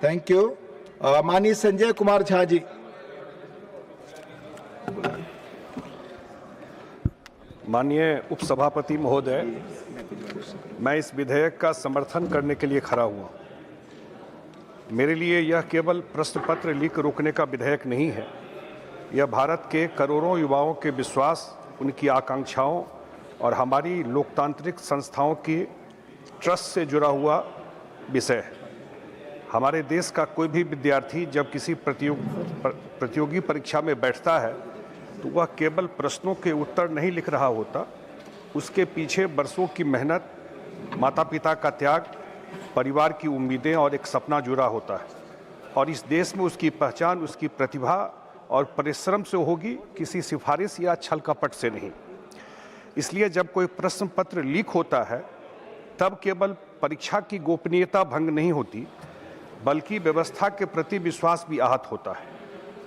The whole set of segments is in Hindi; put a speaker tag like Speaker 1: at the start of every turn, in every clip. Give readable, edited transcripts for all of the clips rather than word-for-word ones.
Speaker 1: Thank you. माननीय संजय कुमार झा जी।
Speaker 2: माननीय उपसभापति महोदय, मैं इस विधेयक का समर्थन करने के लिए खड़ा हुआ। मेरे लिए यह केवल प्रश्न पत्र लीक रोकने का विधेयक नहीं है, यह भारत के करोड़ों युवाओं के विश्वास, उनकी आकांक्षाओं और हमारी लोकतांत्रिक संस्थाओं की ट्रस्ट से जुड़ा हुआ विषय है। हमारे देश का कोई भी विद्यार्थी जब किसी प्रतियोगी परीक्षा में बैठता है तो वह केवल प्रश्नों के उत्तर नहीं लिख रहा होता, उसके पीछे बरसों की मेहनत, माता पिता का त्याग, परिवार की उम्मीदें और एक सपना जुड़ा होता है। और इस देश में उसकी पहचान उसकी प्रतिभा और परिश्रम से होगी, किसी सिफारिश या छल कपट से नहीं। इसलिए जब कोई प्रश्न पत्र लीक होता है तब केवल परीक्षा की गोपनीयता भंग नहीं होती, बल्कि व्यवस्था के प्रति विश्वास भी आहत होता है।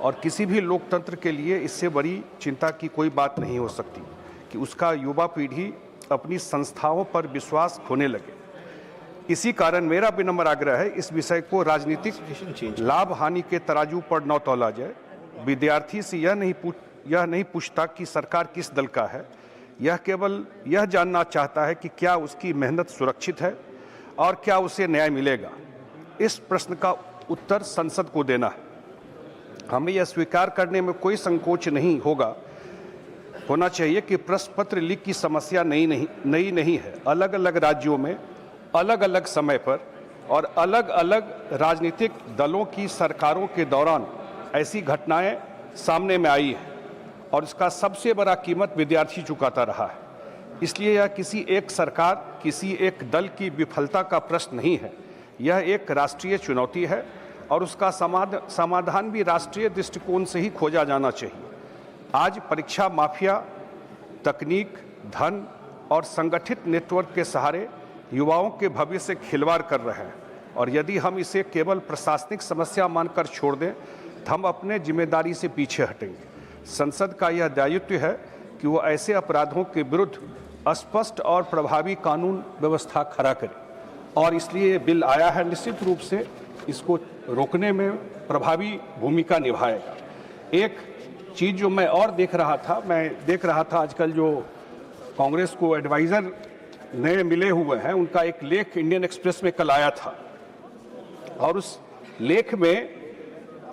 Speaker 2: और किसी भी लोकतंत्र के लिए इससे बड़ी चिंता की कोई बात नहीं हो सकती कि उसका युवा पीढ़ी अपनी संस्थाओं पर विश्वास खोने लगे। इसी कारण मेरा विनम्र आग्रह है, इस विषय को राजनीतिक लाभ हानि के तराजू पर न तौला जाए। विद्यार्थी से यह नहीं पूछता कि सरकार किस दल का है, यह केवल यह जानना चाहता है कि क्या उसकी मेहनत सुरक्षित है और क्या उसे न्याय मिलेगा। इस प्रश्न का उत्तर संसद को देना है। हमें यह स्वीकार करने में कोई संकोच नहीं होना चाहिए कि प्रश्न पत्र लीक की समस्या नई नहीं है। अलग अलग राज्यों में अलग अलग समय पर और अलग अलग राजनीतिक दलों की सरकारों के दौरान ऐसी घटनाएं सामने में आई हैं और इसका सबसे बड़ा कीमत विद्यार्थी चुकाता रहा है। इसलिए यह किसी एक सरकार, किसी एक दल की विफलता का प्रश्न नहीं है, यह एक राष्ट्रीय चुनौती है और उसका समाधान भी राष्ट्रीय दृष्टिकोण से ही खोजा जाना चाहिए। आज परीक्षा माफिया तकनीक, धन और संगठित नेटवर्क के सहारे युवाओं के भविष्य से खिलवाड़ कर रहे हैं और यदि हम इसे केवल प्रशासनिक समस्या मानकर छोड़ दें तो हम अपने जिम्मेदारी से पीछे हटेंगे। संसद का यह दायित्व है कि वो ऐसे अपराधों के विरुद्ध स्पष्ट और प्रभावी कानून व्यवस्था खड़ा करे और इसलिए ये बिल आया है, निश्चित रूप से इसको रोकने में प्रभावी भूमिका निभाएगा। एक चीज़ जो मैं और देख रहा था आजकल जो कांग्रेस को एडवाइज़र नए मिले हुए हैं, उनका एक लेख इंडियन एक्सप्रेस में कल आया था और उस लेख में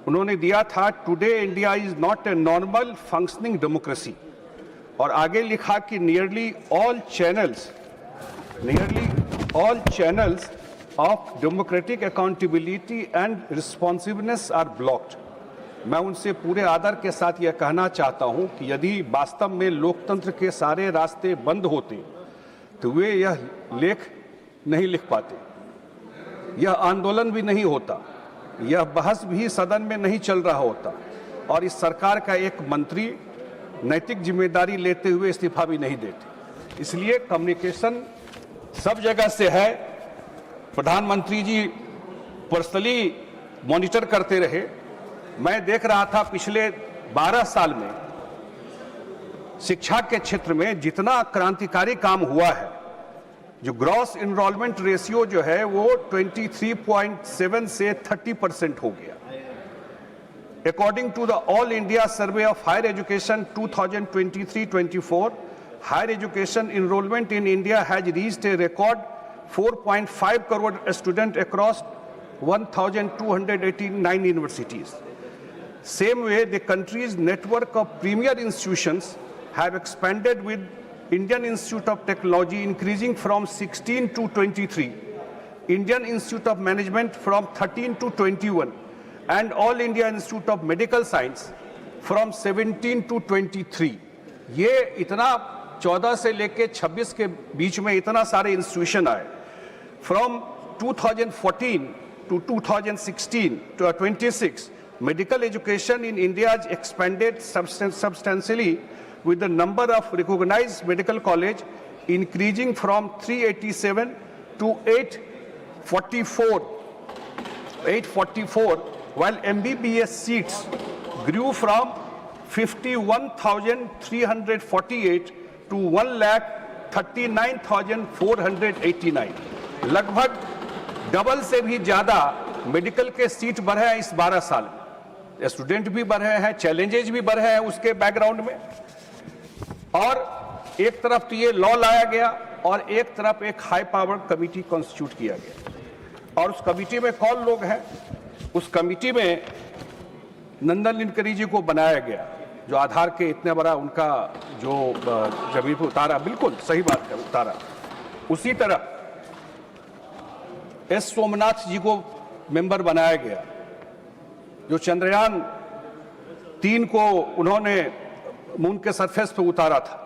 Speaker 2: उन्होंने दिया था, today India is not a normal functioning democracy, और आगे लिखा कि nearly all channels of democratic accountability and responsiveness are blocked. मैं उनसे पूरे आदर के साथ यह कहना चाहता हूं कि यदि वास्तव में लोकतंत्र के सारे रास्ते बंद होते तो वे यह लेख नहीं लिख पाते, यह आंदोलन भी नहीं होता, यह बहस भी सदन में नहीं चल रहा होता और इस सरकार का एक मंत्री नैतिक जिम्मेदारी लेते हुए इस्तीफा भी नहीं देते। इसलिए कम्युनिकेशन सब जगह से है। प्रधानमंत्री जी पर्सनली मॉनिटर करते रहे। मैं देख रहा था पिछले 12 साल में शिक्षा के क्षेत्र में जितना क्रांतिकारी काम हुआ है, जो ग्रॉस एनरोलमेंट रेशियो जो है वो 23.7 से 30% हो गया। According to the All India Survey of Higher Education 2023-24, higher education enrollment in India has reached a record 4.5 crore students across 1,289 universities. Same way, the country's network of premier institutions have expanded, with Indian Institute of Technology increasing from 16 to 23, Indian Institute of Management from 13 to 21, and All India Institute of Medical Science from 17 to 23. ये इतना 14 से लेके 26 के बीच में इतना सारे इंस्टीट्यूशन आए। From 2014 to 2016 to 26, medical education in India has expanded substantially, with the number of recognized medical college increasing from 387 to 844, while MBBS seats grew from 51,348 to 1,39,489, लगभग डबल से भी ज़्यादा मेडिकल के सीट बढ़े हैं इस 12 साल में, स्टूडेंट भी बढ़े हैं, चैलेंजेज भी बढ़े हैं उसके बैकग्राउंड में। और एक तरफ तो ये लॉ लाया गया और एक तरफ एक हाई पावर कमिटी कॉन्स्टिट्यूट किया गया। और उस कमिटी में कौन लोग हैं? उस कमिटी में नंदन निलकनी जी को बनाया गया, जो आधार के इतने बड़ा उनका जो जमीन पर उतारा, बिल्कुल सही बात है, उतारा। उसी तरह एस सोमनाथ जी को मेंबर बनाया गया, जो चंद्रयान 3 को उन्होंने मून के सरफेस पे उतारा था।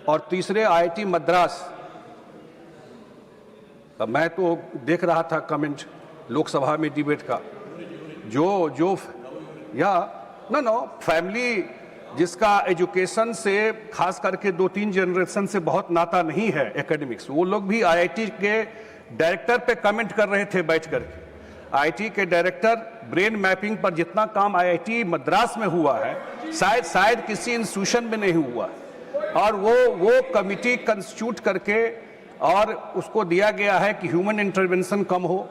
Speaker 2: और तीसरे आईआईटी मद्रास, मैं तो देख रहा था कमेंट लोकसभा में डिबेट का, जो फैमिली जिसका एजुकेशन से खास करके 2-3 जनरेशन से बहुत नाता नहीं है एकेडमिक्स, वो लोग भी आईआईटी के डायरेक्टर पे कमेंट कर रहे थे बैठ करके। आईआईटी के डायरेक्टर ब्रेन मैपिंग पर जितना काम आईआईटी मद्रास में हुआ है शायद किसी इंस्टीट्यूशन में नहीं हुआ। और वो कमिटी कंस्टिट्यूट करके और उसको दिया गया है कि ह्यूमन इंटरवेंशन कम हो,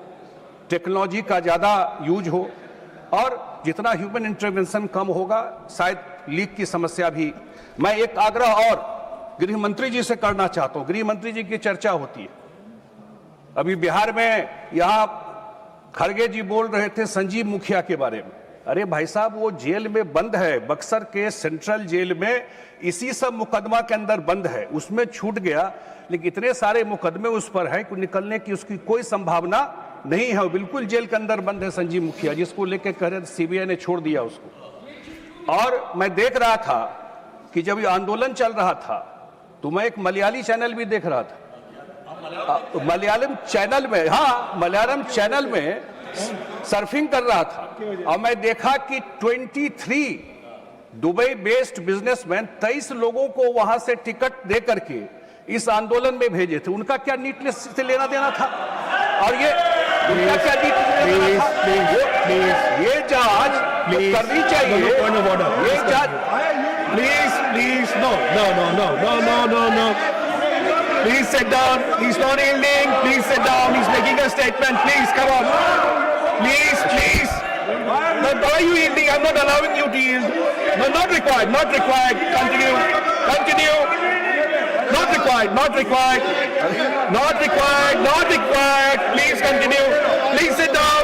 Speaker 2: टेक्नोलॉजी का ज़्यादा यूज हो, और जितना ह्यूमन इंटरवेंशन कम होगा शायद लीक की समस्या भी। मैं एक आग्रह और गृह मंत्री जी से करना चाहता हूँ। गृह मंत्री जी की चर्चा होती है, अभी बिहार में यहाँ खड़गे जी बोल रहे थे संजीव मुखिया के बारे में। अरे भाई साहब, वो जेल में बंद है, बक्सर के सेंट्रल जेल में इसी सब मुकदमा के अंदर बंद है, उसमें छूट गया। लेकिन इतने सारे मुकदमे उस पर है कि निकलने की उसकी कोई संभावना नहीं है, बिल्कुल जेल के अंदर बंद है संजीव मुखिया, जिसको लेके कह रहे सीबीआई ने छोड़ दिया उसको। और मैं देख रहा था कि जब ये आंदोलन चल रहा था तो मैं एक मलयाली चैनल भी देख रहा था, मलयालम चैनल में सर्फिंग कर रहा था, और मैं देखा कि 23 दुबई बेस्ड बिजनेसमैन 23 लोगों को वहां से टिकट दे करके इस आंदोलन में भेजे थे। उनका क्या नीटनेस से लेना देना था? और ये उनका क्या ये जांच करनी चाहिए। ये जांच
Speaker 3: Please, no. Please sit down. He's not yielding. Please sit down. He's making a statement. Please, come on. Please. No, why are you yielding? I'm not allowing you to yield. No, not required. Continue. Not required. Please continue. Please sit down.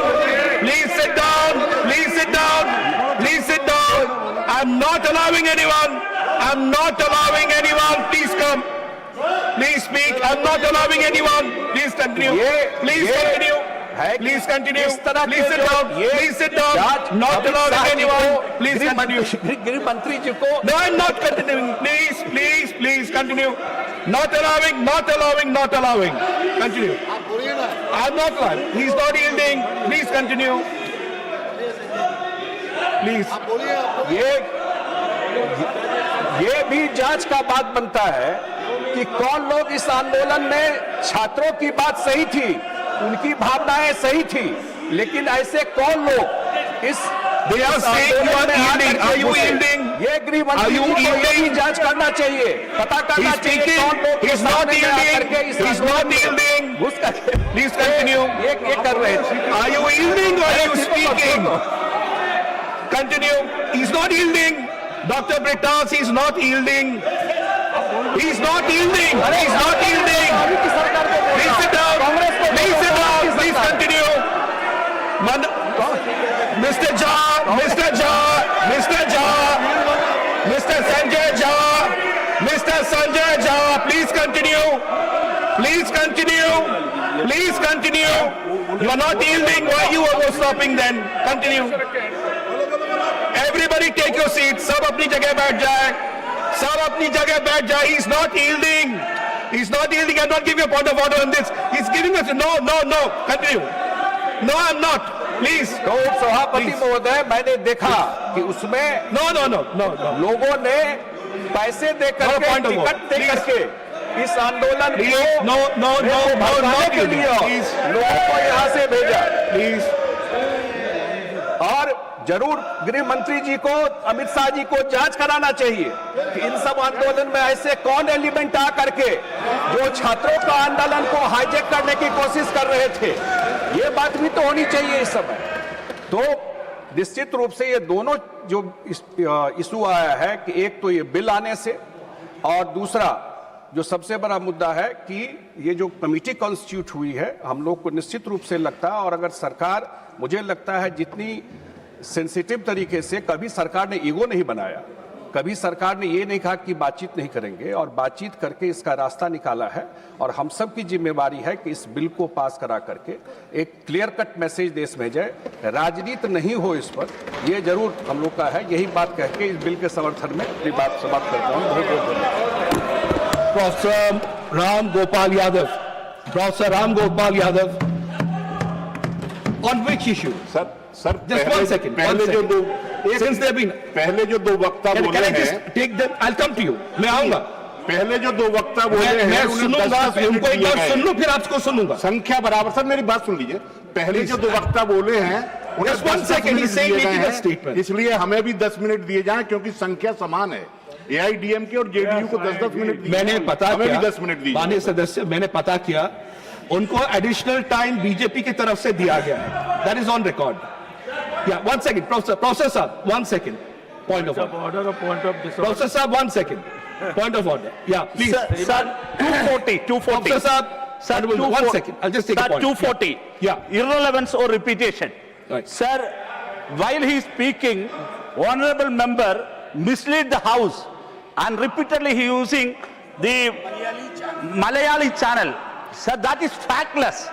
Speaker 3: I'm not allowing anyone. Please come. Please speak. I'm not allowing anyone. Please continue. Please continue. Please sit down. Not allowing anyone. Please continue.
Speaker 2: गृह मंत्री जी को
Speaker 3: No, I'm not continuing. Please continue. Not allowing. Continue. I'm not allowing. He's not yielding. Please continue. Please.
Speaker 2: ये भी जांच का बात बनता है कि कौन लोग इस आंदोलन में, छात्रों की बात सही थी, उनकी भावनाएं सही थी, लेकिन ऐसे कौन लोग इस
Speaker 3: They are saying you are yielding. Are you yielding?
Speaker 2: ये गृह मंत्री जी को ये भी जांच करना चाहिए, पता करना चाहिए कौन लोग
Speaker 3: He's not yielding. Please continue.
Speaker 2: ये कर रहे थे।
Speaker 3: Are you yielding or are you speaking? Continue. He's not yielding. Dr. Britas, he's not yielding. Please sit down. Please continue. Mr. Sanjay Jha, please continue. You are not yielding. Why you are stopping then? Continue. Everybody take your seats. सब अपनी जगह बैठ जाए. He's not yielding. I'm not giving a point of order on this. He's giving us no. Continue. No, I'm not. Please.
Speaker 2: तो सभापति महोदय, मैंने देखा कि उसमें
Speaker 3: No.
Speaker 2: लोगों ने पैसे दे करके, टिकट दे करके इस आंदोलन को
Speaker 3: No,
Speaker 2: भड़काने के लिए
Speaker 3: Please.
Speaker 2: लोगों को यहाँ से भेजा।
Speaker 3: Please.
Speaker 2: और जरूर गृह मंत्री जी को, अमित शाह जी को जांच कराना चाहिए कि इन सब आंदोलन में ऐसे कौन एलिमेंट आ करके जो छात्रों का आंदोलन को हाईजैक करने की कोशिश कर रहे थे।
Speaker 4: ये बात भी तो होनी चाहिए इस समय। तो निश्चित रूप से ये दोनों जो इशू आया है कि एक तो ये बिल आने से, और दूसरा जो सबसे बड़ा मुद्दा है कि ये जो कमेटी कॉन्स्टिट्यूट हुई है, हम लोग को निश्चित रूप से लगता है, और अगर सरकार, मुझे लगता है जितनी सेंसिटिव तरीके से, कभी सरकार ने ईगो नहीं बनाया, कभी सरकार ने ये नहीं कहा कि बातचीत नहीं करेंगे, और बातचीत करके इसका रास्ता निकाला है। और हम सब की जिम्मेवारी है कि इस बिल को पास करा करके एक क्लियर कट मैसेज देश में जाए, राजनीति नहीं हो इस पर, ये जरूर हम लोग का है। यही बात कह के इस बिल के समर्थन में अपनी बात समाप्त करता हूँ। बहुत बहुत धन्यवाद।
Speaker 3: Professor Ram Gopal Yadav. Professor Ram Gopal Yadav. On which issue?
Speaker 5: Sir
Speaker 3: Just one second.
Speaker 5: पहले जो दो
Speaker 3: Since they've been.
Speaker 5: पहले जो दो वक्ता
Speaker 3: Can
Speaker 5: बोले
Speaker 3: I
Speaker 5: हैं,
Speaker 3: just take them? I'll come to you. मैं आऊंगा।
Speaker 5: पहले जो दो वक्ता बोले हैं,
Speaker 3: मैं
Speaker 5: उन्हें
Speaker 3: सुनूंगा,
Speaker 5: 10 मिनट
Speaker 3: उनको एक
Speaker 5: दिए
Speaker 3: बार
Speaker 5: गए।
Speaker 3: सुन लूं, फिर आपको सुनूंगा।
Speaker 5: संख्या बराबर। सर मेरी बात सुन लीजिए। पहले जो दो वक्ता बोले हैं, उन्हें
Speaker 3: Just one
Speaker 5: 10
Speaker 3: second,
Speaker 5: minute
Speaker 3: he's saying
Speaker 5: दिए गए
Speaker 3: making a
Speaker 5: हैं।
Speaker 3: statement.
Speaker 5: इसलिए हमें भी 10 मिनट दिए जाएं, क्योंकि संख्या समान है। AIDMK और JDU को 10-10 मिनट दिए।
Speaker 3: मैंने पता
Speaker 5: हमें
Speaker 3: किया,
Speaker 5: भी 10 मिनट दिए।
Speaker 3: माननीय सदस्य, मैंने पता किया, उनको एडिशनल टाइम बीजेपी की तरफ से दिया गया है। That is on record. या वन सेकंड प्रोफेसर साहब, one second, point of order, professor साहब, one second, point of order, या प्लीज
Speaker 6: Sir, 240, 240.
Speaker 3: प्रोफेसर साहब,
Speaker 6: Sir,
Speaker 3: one second, I'll just take a
Speaker 6: Sir,
Speaker 3: point.
Speaker 6: 240.
Speaker 3: Yeah.
Speaker 6: Irrelevance or repetition.
Speaker 3: Right.
Speaker 6: Sir, while he is speaking, honorable member mislead the house and repeatedly he using the Malayali channel. Sir, that is factless.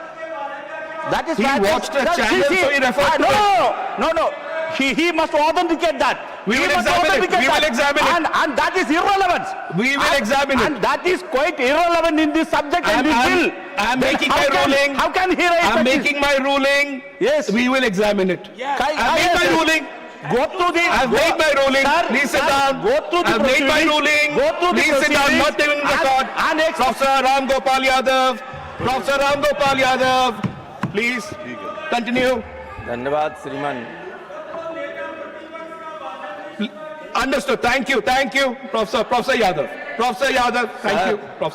Speaker 6: That is
Speaker 3: He
Speaker 6: factless.
Speaker 3: watched a
Speaker 6: Sir,
Speaker 3: channel, so he referred to
Speaker 6: no. He must authenticate that.
Speaker 3: We
Speaker 6: He
Speaker 3: will
Speaker 6: must
Speaker 3: examine it.
Speaker 6: authenticate
Speaker 3: We will
Speaker 6: that.
Speaker 3: examine it.
Speaker 6: And that is irrelevance.
Speaker 3: We will examine it.
Speaker 6: And that is quite irrelevant in this subject and this bill.
Speaker 3: I'm
Speaker 6: Then
Speaker 3: making
Speaker 6: how
Speaker 3: my
Speaker 6: can-
Speaker 3: ruling.
Speaker 6: How can he write
Speaker 3: I'm
Speaker 6: such
Speaker 3: making my ruling.
Speaker 6: Yes.
Speaker 3: We will examine it.
Speaker 6: Yes.
Speaker 3: I made my ruling.
Speaker 6: Go through the.
Speaker 3: I've made my ruling.
Speaker 6: Sir,
Speaker 3: Please sit
Speaker 6: sir,
Speaker 3: down.
Speaker 6: Go through the
Speaker 3: I've made my
Speaker 6: proceedings.
Speaker 3: ruling.
Speaker 6: Go through
Speaker 3: Please
Speaker 6: the
Speaker 3: sit down.
Speaker 6: proceedings
Speaker 3: Not taking record.
Speaker 6: And
Speaker 3: Professor Ram Gopal Yadav. Professor Ram Gopal Yadav. Please continue.
Speaker 7: धन्यवाद श्रीमान।
Speaker 3: Understood. Thank you. Thank you, Professor Yadav. Professor Yadav. Thank you. Professor.